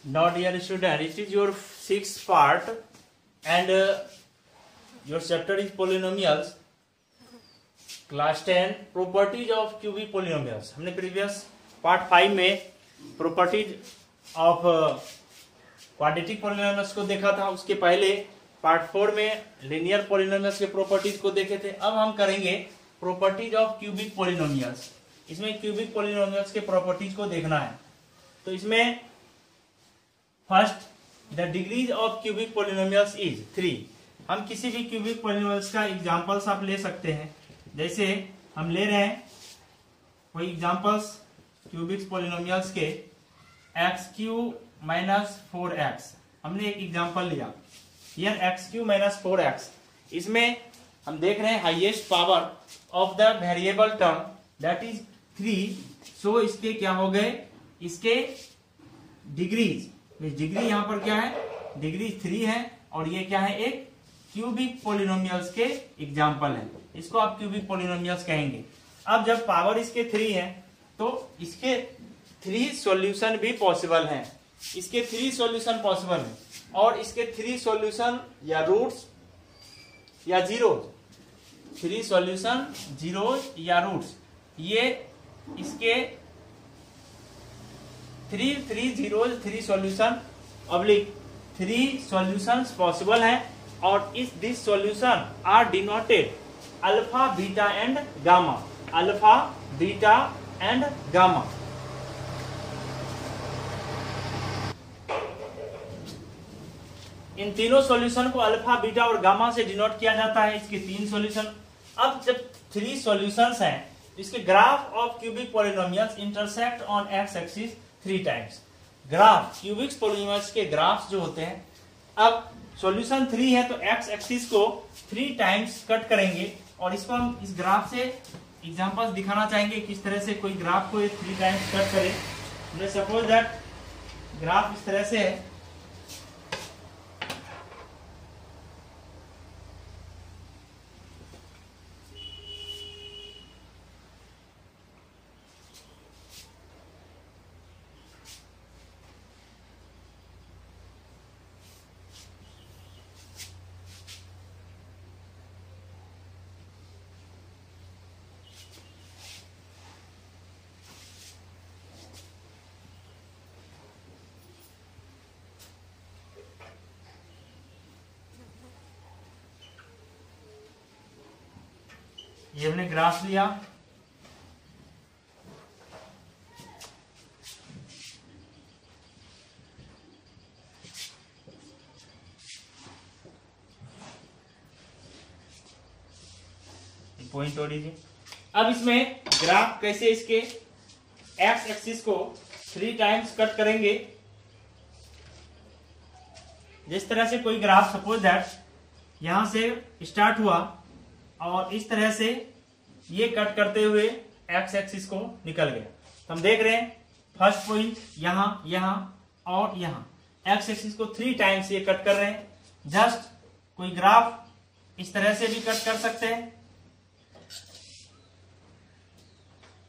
Now dear student, it is your sixth part and your chapter is polynomials, class 10 properties of cubic polynomials। हमने previous part 5 में properties of quadratic polynomials को देखा था। उसके पहले part 4 में linear polynomials के प्रॉपर्टीज को देखे थे। अब हम करेंगे प्रॉपर्टीज ऑफ क्यूबिक पोलिनोमियल्स। इसमें क्यूबिक पोलिनोमियल्स के प्रॉपर्टीज को देखना है। तो इसमें first, the degrees of cubic polynomials is 3। हम किसी भी क्यूबिक पोलिनोमियल्स का एग्जांपल्स आप ले सकते हैं। जैसे हम ले रहे हैं कोई एग्जांपल्स क्यूबिक पोलिनोमियल्स के x³ माइनस 4x। हमने एक एग्जांपल लिया, हियर x³ माइनस 4x। इसमें हम देख रहे हैं highest power of the variable term that is 3। सो इसके क्या हो गए, इसके डिग्रीज, डिग्री यहां पर क्या है, डिग्री 3 है और ये क्या है, एक क्यूबिक पोलिनोमियल्स के एग्जांपल है। इसको आप क्यूबिक पोलिनोमियल्स कहेंगे। अब जब पावर इसके 3 है तो इसके 3 सॉल्यूशन भी पॉसिबल हैं। इसके 3 सॉल्यूशन पॉसिबल है और इसके 3 सॉल्यूशन या रूट्स या जीरोज, 3 सॉल्यूशन जीरोज या रूट्स, ये इसके 3 zeros 3 solution oblique 3 solutions possible हैं और इस this solution are denoted alpha, beta and gamma. Alpha, beta and gamma. इन तीनों सॉल्यूशन को अल्फा, बीटा और गामा से डिनोट किया जाता है। इसके 3 सॉल्यूशन। अब जब 3 सॉल्यूशंस हैं, इसके graph of cubic polynomials intersect on x axis 3 times. Graph, cubic polynomials के ग्राफ्स जो होते हैं, अब सॉल्यूशन 3 है तो एक्स एक्सिस को 3 टाइम्स कट करेंगे और इसको हम इस ग्राफ से एग्जांपल्स दिखाना चाहेंगे किस तरह से कोई ग्राफ को 3 टाइम्स कट करे। हमने सपोज दैट ग्राफ इस तरह से है। ये हमने ग्राफ लिया। Point origin. अब इसमें ग्राफ कैसे, इसके एक्स एक्सिस को 3 टाइम्स कट करेंगे। जिस तरह से कोई ग्राफ सपोज दैट यहां से स्टार्ट हुआ और इस तरह से ये कट करते हुए एक्स एक्सिस को निकल गया। तो हम देख रहे हैं फर्स्ट पॉइंट यहां, यहां और यहां एक्स एक्सिस को 3 टाइम्स ये कट कर रहे हैं। जस्ट कोई ग्राफ इस तरह से भी कट कर सकते हैं,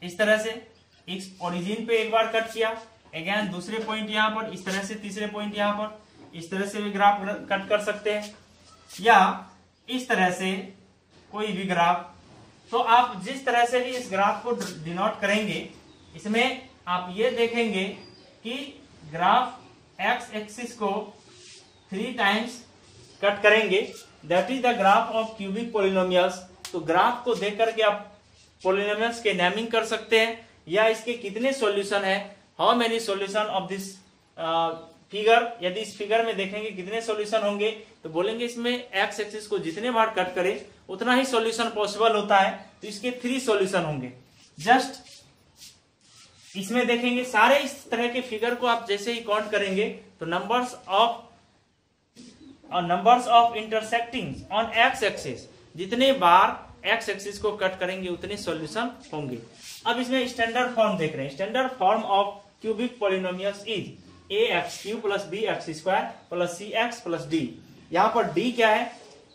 इस तरह से इस ओरिजिन पे एक बार कट किया, अगेन दूसरे पॉइंट यहां पर इस तरह से, तीसरे पॉइंट यहां पर इस तरह से भी ग्राफ कट कर सकते हैं, या इस तरह से कोई भी ग्राफ। तो आप जिस तरह से भी इस ग्राफ को डिनोट करेंगे, इसमें आप ये देखेंगे कि ग्राफ एक्स एक्सिस को 3 टाइम्स कट करेंगे, that is the graph of cubic polynomials. तो ग्राफ को देख करके आप पोलिनोमियल्स के नेमिंग कर सकते हैं या इसके कितने सॉल्यूशन है, how many solution of this figure. यदि इस फिगर में देखेंगे कितने सॉल्यूशन होंगे तो बोलेंगे इसमें एक्स एक्सिस को जितने बार कट करे उतना ही सॉल्यूशन पॉसिबल होता है, तो इसके 3 सॉल्यूशन होंगे। जस्ट इसमें देखेंगे सारे इस तरह के फिगर को आप जैसे ही काउंट करेंगे तो numbers of intersecting on x axis, जितने बार एक्स एक्सिस को कट करेंगे उतने सॉल्यूशन होंगे। अब इसमें स्टैंडर्ड फॉर्म देख रहे हैं। Standard form of cubic polynomials is ax³ + bx² + cx + d। यहां पर d क्या है,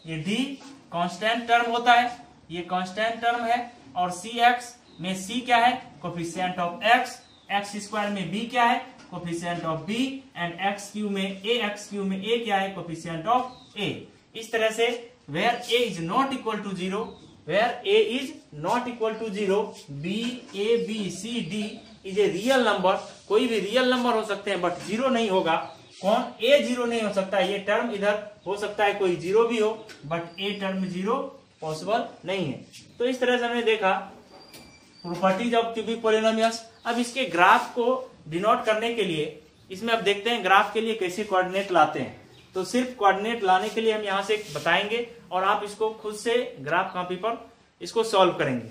ये d कांस्टेंट टर्म होता है, ये कांस्टेंट टर्म है, और cx में c क्या है, कोफिशिएंट ऑफ x, x² में b क्या है, coefficient of B, and X cube में ए क्या है, कोफिशिएंट ऑफ ए। इस तरह से where A is not equal to zero, where A is not equal to zero, B, A, B, C, D is a real number. कोई भी real number हो सकते हैं बट जीरो नहीं होगा। कौन? ए जीरो नहीं हो सकता। ये टर्म इधर हो सकता है कोई जीरो भी हो but a term zero possible नहीं है। तो इस तरह से हमने देखा प्रॉपर्टीज ऑफ क्यूबिक पॉलिनोमियल्स। अब इसके ग्राफ को डिनोट करने के लिए इसमें अब देखते हैं ग्राफ के लिए कैसे कोऑर्डिनेट लाते हैं। तो सिर्फ कोऑर्डिनेट लाने के लिए हम यहां से बताएंगे और आप इसको खुद से ग्राफ कॉपी पर इसको सॉल्व करेंगे।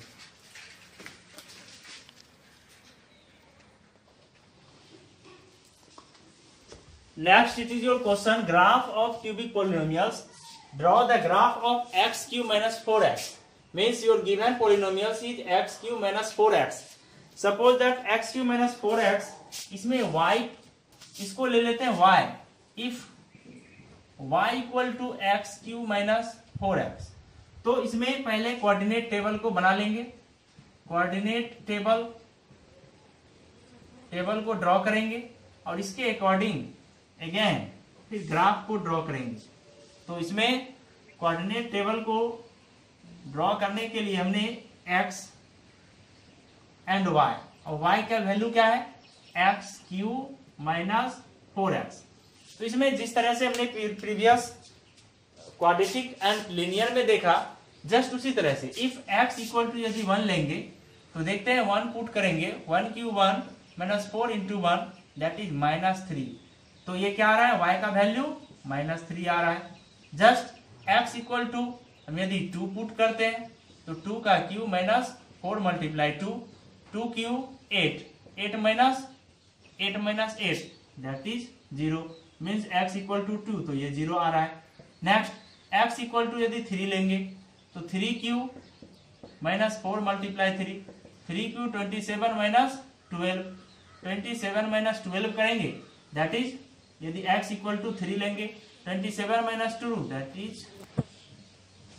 Next it is your question, graph of cubic polynomials. Draw the graph of x Q minus 4x means your given polynomials is x cube minus 4x. Suppose that x cube minus 4x, इसमें y इसको ले लेते हैं y, if y equal to x cube minus 4x, तो इसमें पहले coordinate table को बना लेंगे। कोऑर्डिनेट टेबल को ड्रॉ करेंगे और इसके अकॉर्डिंग अगेन फिर ग्राफ को ड्रॉ करेंगे। तो इसमें कोऑर्डिनेट टेबल को ड्रॉ करने के लिए हमने x एंड y, और y का वैल्यू क्या है, x क्यू माइनस 4x। तो इसमें जिस तरह से हमने प्रीवियस क्वाड्रेटिक एंड लीनियर में देखा, जस्ट उसी तरह से इफ x इक्वल टू यदि 1 लेंगे तो देखते हैं 1 पुट करेंगे, 1 Q 1 minus 4 into 1 that is -3। तो ये क्या आ रहा है, y का वैल्यू -3 आ रहा है। जस्ट x इक्वल टू हम यदि 2 पुट करते हैं तो 2 का क्यू माइनस 4 मल्टीप्लाई 2 क्यू 8, 8 minus 8 that is 0, means x equal to 2, तो ये 0 आ रहा है। नेक्स्ट x इक्वल टू यदि 3 लेंगे तो 3 Q minus 4 multiply 3 Q 27 minus 12, 27 minus 12 करेंगे दैट इज, यदि x इक्वल टू 3 लेंगे 27 minus 2 that is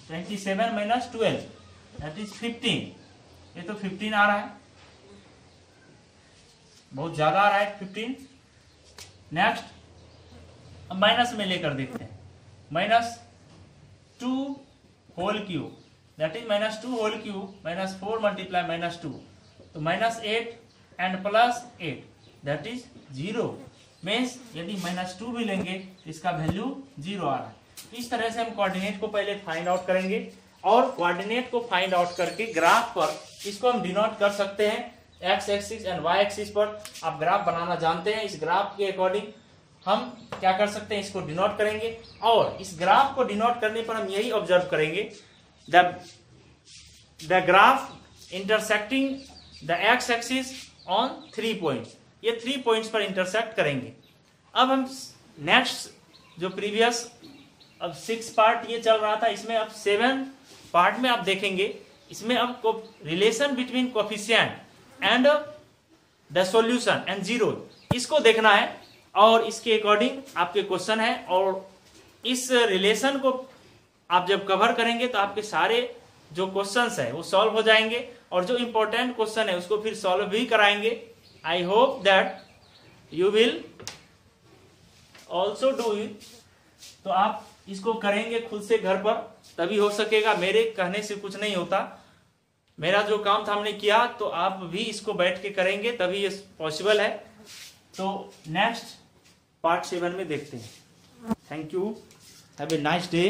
27 minus 12 that is 15। ये तो 15 आ रहा है, बहुत ज्यादा आ रहा है 15। नेक्स्ट अब माइनस में लेकर देखते हैं, -2 whole cube that is -2 whole cube minus 4 multiply -2, तो -8 एंड +8 दैट इज 0, मीन्स यदि -2 भी लेंगे तो इसका वैल्यू 0 आ रहा है। इस तरह से हम कोऑर्डिनेट को पहले फाइंड आउट करेंगे और कोऑर्डिनेट को फाइंड आउट करके ग्राफ पर इसको हम डिनोट कर सकते हैं। X axis and Y axis पर आप ग्राफ बनाना जानते हैं। इस ग्राफ के अकॉर्डिंग हम क्या कर सकते हैं, इसको डिनोट करेंगे और इस ग्राफ को डिनोट करने पर हम यही ऑब्जर्व करेंगे, the graph intersecting the x axis on 3 points, ये 3 पॉइंट्स पर इंटरसेक्ट करेंगे। अब हम नेक्स्ट जो प्रीवियस अब 6 पार्ट ये चल रहा था, इसमें अब 7 पार्ट में आप देखेंगे, इसमें अब relation between coefficient and the solution and zero, इसको देखना है और इसके अकॉर्डिंग आपके क्वेश्चन है। और इस रिलेशन को आप जब कवर करेंगे तो आपके सारे जो क्वेश्चंस है वो सॉल्व हो जाएंगे और जो इंपॉर्टेंट क्वेश्चन है उसको फिर सॉल्व भी कराएंगे। I hope that you will also do it. तो आप इसको करेंगे खुद से घर पर, तभी हो सकेगा, मेरे कहने से कुछ नहीं होता। मेरा जो काम था हमने किया, तो आप भी इसको बैठ के करेंगे तभी ये पॉसिबल है। तो नेक्स्ट पार्ट 7 में देखते हैं। Thank you, have a nice day.